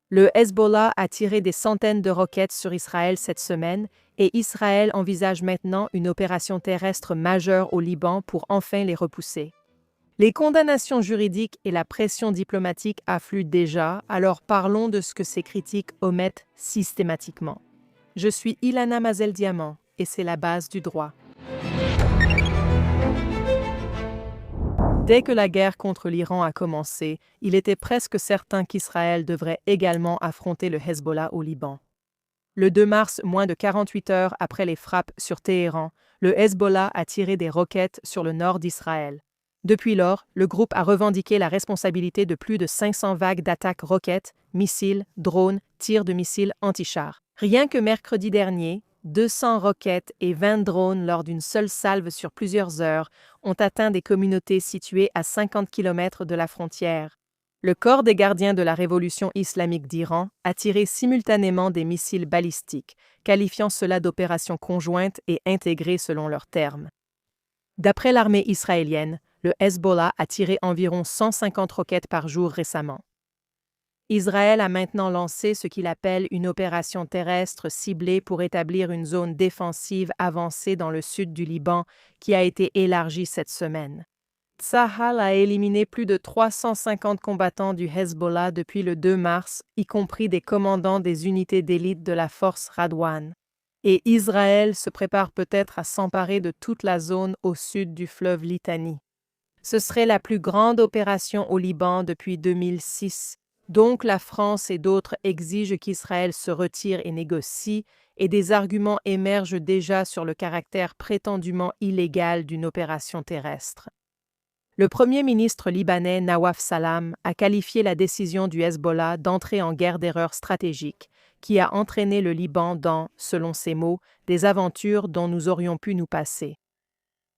Le Hezbollah a tiré des centaines de roquettes sur Israël cette semaine et Israël envisage maintenant une opération terrestre majeure au Liban pour enfin les repousser. Les condamnations juridiques et la pression diplomatique affluent déjà, alors parlons de ce que ces critiques omettent systématiquement. Je suis Ilana Mazel-Diamant et c'est la base du droit. Dès que la guerre contre l'Iran a commencé, il était presque certain qu'Israël devrait également affronter le Hezbollah au Liban. Le 2 mars, moins de 48 heures après les frappes sur Téhéran, le Hezbollah a tiré des roquettes sur le nord d'Israël. Depuis lors, le groupe a revendiqué la responsabilité de plus de 500 vagues d'attaques roquettes, missiles, drones, tirs de missiles anti-chars. Rien que mercredi dernier, 200 roquettes et 20 drones lors d'une seule salve sur plusieurs heures ont atteint des communautés situées à 50 km de la frontière. Le corps des gardiens de la révolution islamique d'Iran a tiré simultanément des missiles balistiques, qualifiant cela d'opération conjointe et intégrée selon leurs termes. D'après l'armée israélienne, le Hezbollah a tiré environ 150 roquettes par jour récemment. Israël a maintenant lancé ce qu'il appelle une opération terrestre ciblée pour établir une zone défensive avancée dans le sud du Liban qui a été élargie cette semaine. Tsahal a éliminé plus de 350 combattants du Hezbollah depuis le 2 mars, y compris des commandants des unités d'élite de la force Radwan. Et Israël se prépare peut-être à s'emparer de toute la zone au sud du fleuve Litani. Ce serait la plus grande opération au Liban depuis 2006. Donc la France et d'autres exigent qu'Israël se retire et négocie, et des arguments émergent déjà sur le caractère prétendument illégal d'une opération terrestre. Le Premier ministre libanais Nawaf Salam a qualifié la décision du Hezbollah d'entrer en guerre d'erreur stratégique, qui a entraîné le Liban dans, selon ses mots, des aventures dont nous aurions pu nous passer.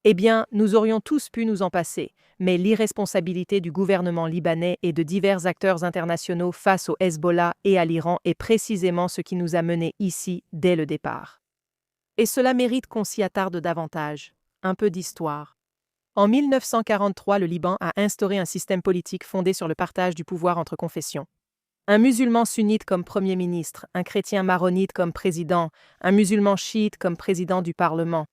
Eh bien, nous aurions tous pu nous en passer, mais l'irresponsabilité du gouvernement libanais et de divers acteurs internationaux face au Hezbollah et à l'Iran est précisément ce qui nous a menés ici dès le départ. Et cela mérite qu'on s'y attarde davantage. Un peu d'histoire. En 1943, le Liban a instauré un système politique fondé sur le partage du pouvoir entre confessions. Un musulman sunnite comme Premier ministre, un chrétien maronite comme président, un musulman chiite comme président du Parlement.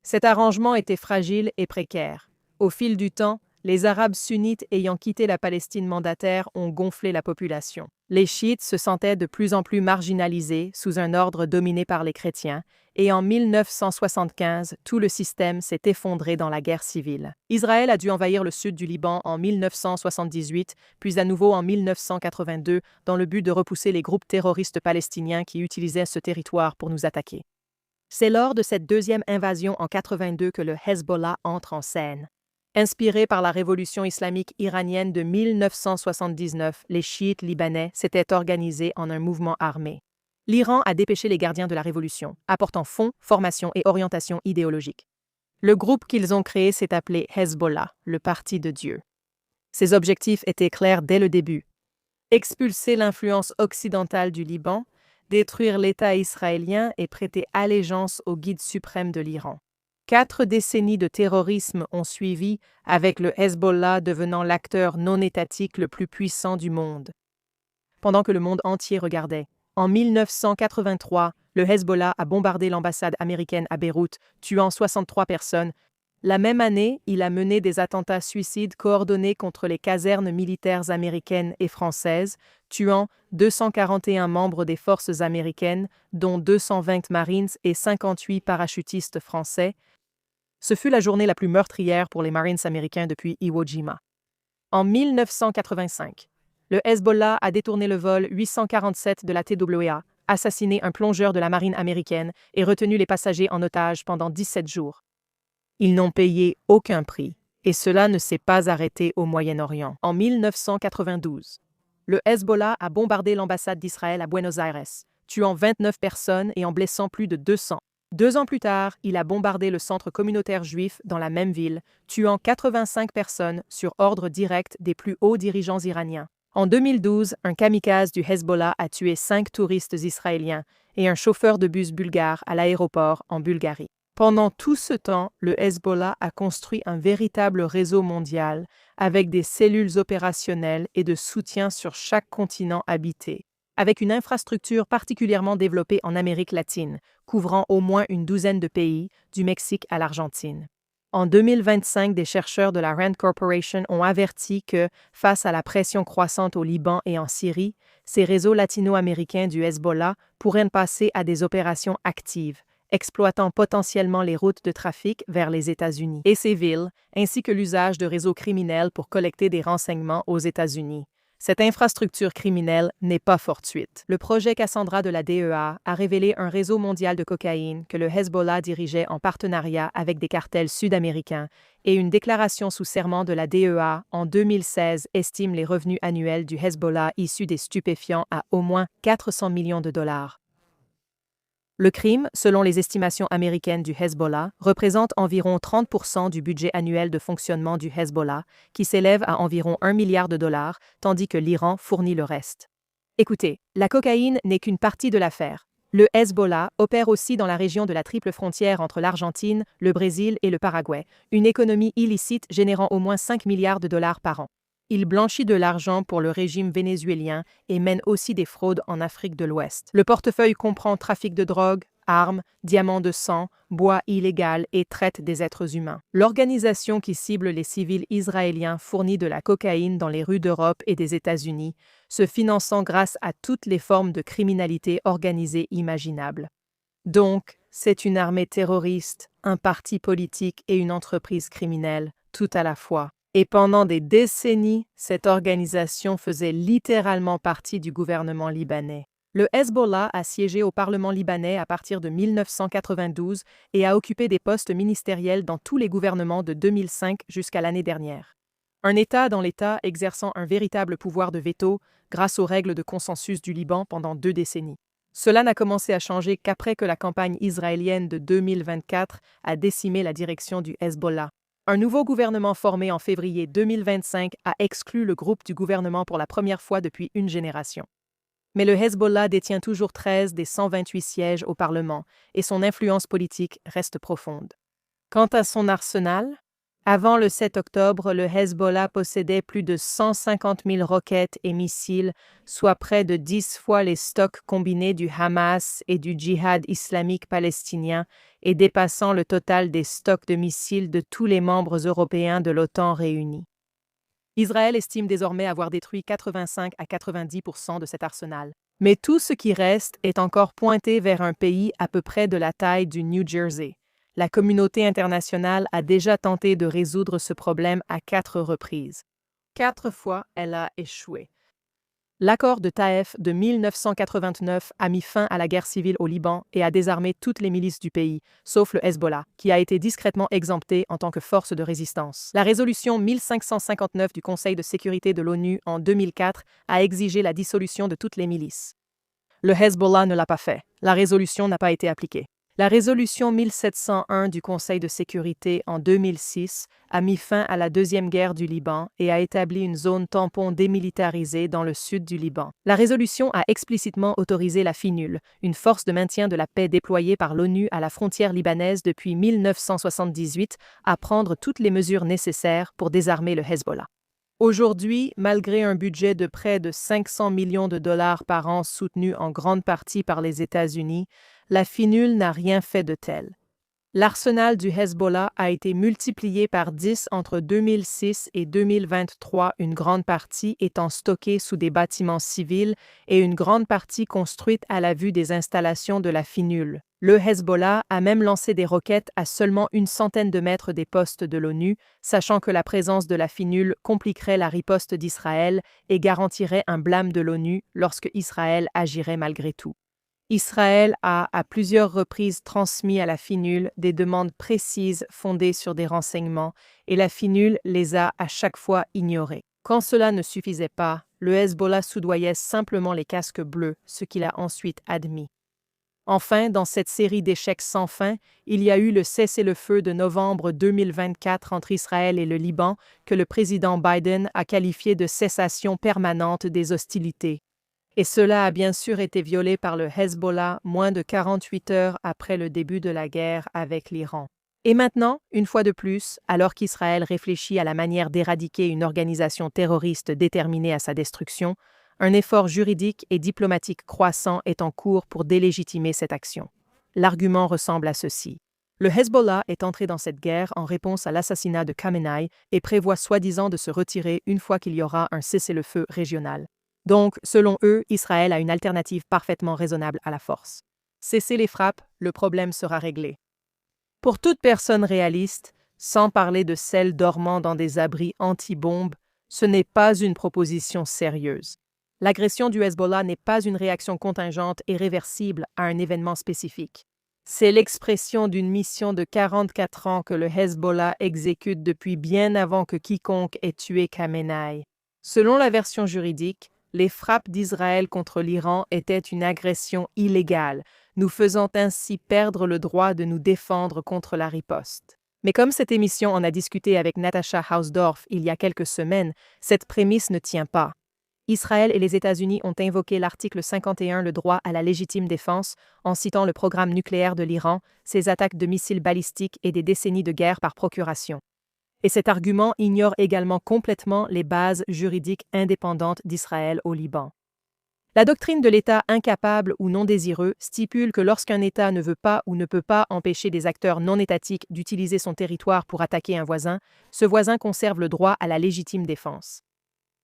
Cet arrangement était fragile et précaire. Au fil du temps, les Arabes sunnites ayant quitté la Palestine mandataire ont gonflé la population. Les chiites se sentaient de plus en plus marginalisés sous un ordre dominé par les chrétiens, et en 1975, tout le système s'est effondré dans la guerre civile. Israël a dû envahir le sud du Liban en 1978, puis à nouveau en 1982, dans le but de repousser les groupes terroristes palestiniens qui utilisaient ce territoire pour nous attaquer. C'est lors de cette deuxième invasion en 82 que le Hezbollah entre en scène. Inspirés par la révolution islamique iranienne de 1979, les chiites libanais s'étaient organisés en un mouvement armé. L'Iran a dépêché les gardiens de la révolution, apportant fonds, formation et orientation idéologique. Le groupe qu'ils ont créé s'est appelé Hezbollah, le Parti de Dieu. Ses objectifs étaient clairs dès le début. Expulser l'influence occidentale du Liban, détruire l'État israélien et prêter allégeance au guide suprême de l'Iran. 4 décennies de terrorisme ont suivi, avec le Hezbollah devenant l'acteur non étatique le plus puissant du monde. Pendant que le monde entier regardait, en 1983, le Hezbollah a bombardé l'ambassade américaine à Beyrouth, tuant 63 personnes. La même année, il a mené des attentats suicides coordonnés contre les casernes militaires américaines et françaises, tuant 241 membres des forces américaines, dont 220 Marines et 58 parachutistes français. Ce fut la journée la plus meurtrière pour les Marines américains depuis Iwo Jima. En 1985, le Hezbollah a détourné le vol 847 de la TWA, assassiné un plongeur de la marine américaine et retenu les passagers en otage pendant 17 jours. Ils n'ont payé aucun prix, et cela ne s'est pas arrêté au Moyen-Orient. En 1992, le Hezbollah a bombardé l'ambassade d'Israël à Buenos Aires, tuant 29 personnes et en blessant plus de 200. 2 ans plus tard, il a bombardé le centre communautaire juif dans la même ville, tuant 85 personnes sur ordre direct des plus hauts dirigeants iraniens. En 2012, un kamikaze du Hezbollah a tué 5 touristes israéliens et un chauffeur de bus bulgare à l'aéroport en Bulgarie. Pendant tout ce temps, le Hezbollah a construit un véritable réseau mondial avec des cellules opérationnelles et de soutien sur chaque continent habité. avec une infrastructure particulièrement développée en Amérique latine, couvrant au moins une douzaine de pays, du Mexique à l'Argentine. En 2025, des chercheurs de la Rand Corporation ont averti que, face à la pression croissante au Liban et en Syrie, ces réseaux latino-américains du Hezbollah pourraient passer à des opérations actives, exploitant potentiellement les routes de trafic vers les États-Unis et ces villes, ainsi que l'usage de réseaux criminels pour collecter des renseignements aux États-Unis. Cette infrastructure criminelle n'est pas fortuite. Le projet Cassandra de la DEA a révélé un réseau mondial de cocaïne que le Hezbollah dirigeait en partenariat avec des cartels sud-américains et une déclaration sous serment de la DEA en 2016 estime les revenus annuels du Hezbollah issus des stupéfiants à au moins 400 millions de dollars. Le crime, selon les estimations américaines du Hezbollah, représente environ 30% du budget annuel de fonctionnement du Hezbollah, qui s'élève à environ 1 milliard de dollars, tandis que l'Iran fournit le reste. Écoutez, la cocaïne n'est qu'une partie de l'affaire. Le Hezbollah opère aussi dans la région de la triple frontière entre l'Argentine, le Brésil et le Paraguay, une économie illicite générant au moins 5 milliards de dollars par an. Il blanchit de l'argent pour le régime vénézuélien et mène aussi des fraudes en Afrique de l'Ouest. Le portefeuille comprend trafic de drogue, armes, diamants de sang, bois illégal et traite des êtres humains. L'organisation qui cible les civils israéliens fournit de la cocaïne dans les rues d'Europe et des États-Unis, se finançant grâce à toutes les formes de criminalité organisée imaginables. Donc, c'est une armée terroriste, un parti politique et une entreprise criminelle, tout à la fois. Et pendant des décennies, cette organisation faisait littéralement partie du gouvernement libanais. Le Hezbollah a siégé au Parlement libanais à partir de 1992 et a occupé des postes ministériels dans tous les gouvernements de 2005 jusqu'à l'année dernière. Un État dans l'État exerçant un véritable pouvoir de veto grâce aux règles de consensus du Liban pendant 2 décennies. Cela n'a commencé à changer qu'après que la campagne israélienne de 2024 a décimé la direction du Hezbollah. Un nouveau gouvernement formé en février 2025 a exclu le groupe du gouvernement pour la première fois depuis une génération. Mais le Hezbollah détient toujours 13 des 128 sièges au Parlement et son influence politique reste profonde. Quant à son arsenal, avant le 7 octobre, le Hezbollah possédait plus de 150 000 roquettes et missiles, soit près de 10 fois les stocks combinés du Hamas et du Djihad islamique palestinien et dépassant le total des stocks de missiles de tous les membres européens de l'OTAN réunis. Israël estime désormais avoir détruit 85 à 90% de cet arsenal. Mais tout ce qui reste est encore pointé vers un pays à peu près de la taille du New Jersey. La communauté internationale a déjà tenté de résoudre ce problème à 4 reprises. 4 fois, elle a échoué. L'accord de Taïf de 1989 a mis fin à la guerre civile au Liban et a désarmé toutes les milices du pays, sauf le Hezbollah, qui a été discrètement exempté en tant que force de résistance. La résolution 1559 du Conseil de sécurité de l'ONU en 2004 a exigé la dissolution de toutes les milices. Le Hezbollah ne l'a pas fait. La résolution n'a pas été appliquée. La résolution 1701 du Conseil de sécurité en 2006 a mis fin à la Deuxième Guerre du Liban et a établi une zone tampon démilitarisée dans le sud du Liban. La résolution a explicitement autorisé la FINUL, une force de maintien de la paix déployée par l'ONU à la frontière libanaise depuis 1978, à prendre toutes les mesures nécessaires pour désarmer le Hezbollah. Aujourd'hui, malgré un budget de près de 500 millions de dollars par an soutenu en grande partie par les États-Unis, la FINUL n'a rien fait de tel. L'arsenal du Hezbollah a été multiplié par 10 entre 2006 et 2023, une grande partie étant stockée sous des bâtiments civils et une grande partie construite à la vue des installations de la FINUL. Le Hezbollah a même lancé des roquettes à seulement une centaine de mètres des postes de l'ONU, sachant que la présence de la FINUL compliquerait la riposte d'Israël et garantirait un blâme de l'ONU lorsque Israël agirait malgré tout. Israël a, à plusieurs reprises, transmis à la FINUL des demandes précises fondées sur des renseignements, et la FINUL les a à chaque fois ignorées. Quand cela ne suffisait pas, le Hezbollah soudoyait simplement les casques bleus, ce qu'il a ensuite admis. Enfin, dans cette série d'échecs sans fin, il y a eu le cessez-le-feu de novembre 2024 entre Israël et le Liban, que le président Biden a qualifié de cessation permanente des hostilités. Et cela a bien sûr été violé par le Hezbollah moins de 48 heures après le début de la guerre avec l'Iran. Et maintenant, une fois de plus, alors qu'Israël réfléchit à la manière d'éradiquer une organisation terroriste déterminée à sa destruction, Un effort juridique et diplomatique croissant est en cours pour délégitimer cette action. L'argument ressemble à ceci. Le Hezbollah est entré dans cette guerre en réponse à l'assassinat de Khamenei et prévoit soi-disant de se retirer une fois qu'il y aura un cessez-le-feu régional. Donc, selon eux, Israël a une alternative parfaitement raisonnable à la force. Cesser les frappes, le problème sera réglé. Pour toute personne réaliste, sans parler de celles dormant dans des abris anti-bombes, ce n'est pas une proposition sérieuse. L'agression du Hezbollah n'est pas une réaction contingente et réversible à un événement spécifique. C'est l'expression d'une mission de 44 ans que le Hezbollah exécute depuis bien avant que quiconque ait tué Khamenei. Selon la version juridique, les frappes d'Israël contre l'Iran étaient une agression illégale, nous faisant ainsi perdre le droit de nous défendre contre la riposte. Mais comme cette émission en a discuté avec Natasha Hausdorff il y a quelques semaines, cette prémisse ne tient pas. Israël et les États-Unis ont invoqué l'article 51, le droit à la légitime défense, en citant le programme nucléaire de l'Iran, ses attaques de missiles balistiques et des décennies de guerre par procuration. Et cet argument ignore également complètement les bases juridiques indépendantes d'Israël au Liban. La doctrine de l'État incapable ou non désireux stipule que lorsqu'un État ne veut pas ou ne peut pas empêcher des acteurs non étatiques d'utiliser son territoire pour attaquer un voisin, ce voisin conserve le droit à la légitime défense.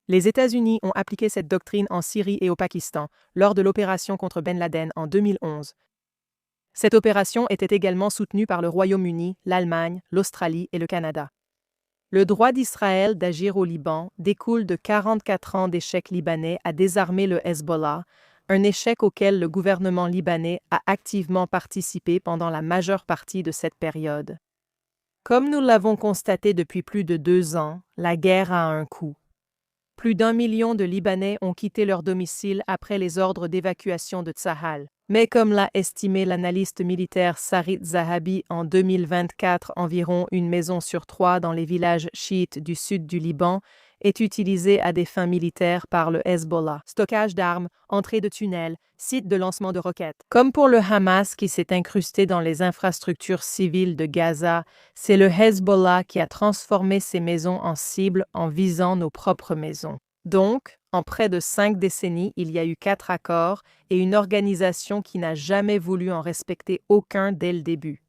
Les États-Unis ont appliqué cette doctrine en Syrie et au Pakistan lors de l'opération contre Ben Laden en 2011. Cette opération était également soutenue par le Royaume-Uni, l'Allemagne, l'Australie et le Canada. Le droit d'Israël d'agir au Liban découle de 44 ans d'échec libanais à désarmer le Hezbollah, un échec auquel le gouvernement libanais a activement participé pendant la majeure partie de cette période. Comme nous l'avons constaté depuis plus de 2 ans, la guerre a un coût. Plus d'1 million de Libanais ont quitté leur domicile après les ordres d'évacuation de Tsahal. Mais comme l'a estimé l'analyste militaire Sarit Zahabi en 2024, environ 1 maison sur 3 dans les villages chiites du sud du Liban est utilisée à des fins militaires par le Hezbollah. Stockage d'armes, entrée de tunnels, sites de lancement de roquettes. Comme pour le Hamas qui s'est incrusté dans les infrastructures civiles de Gaza, c'est le Hezbollah qui a transformé ces maisons en cibles en visant nos propres maisons. Donc, en près de 5 décennies, il y a eu 4 accords et une organisation qui n'a jamais voulu en respecter aucun dès le début.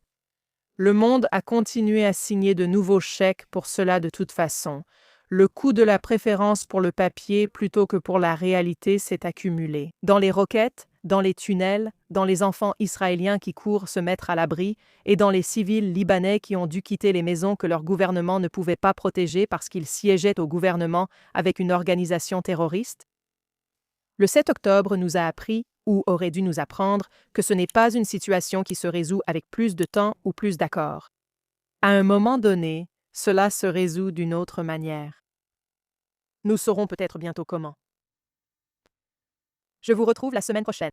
Le monde a continué à signer de nouveaux chèques pour cela de toute façon. Le coût de la préférence pour le papier plutôt que pour la réalité s'est accumulé. Dans les roquettes, dans les tunnels, dans les enfants israéliens qui courent se mettre à l'abri, et dans les civils libanais qui ont dû quitter les maisons que leur gouvernement ne pouvait pas protéger parce qu'ils siégeaient au gouvernement avec une organisation terroriste. Le 7 octobre nous a appris, ou aurait dû nous apprendre, que ce n'est pas une situation qui se résout avec plus de temps ou plus d'accords. À un moment donné, cela se résout d'une autre manière. Nous saurons peut-être bientôt comment. Je vous retrouve la semaine prochaine.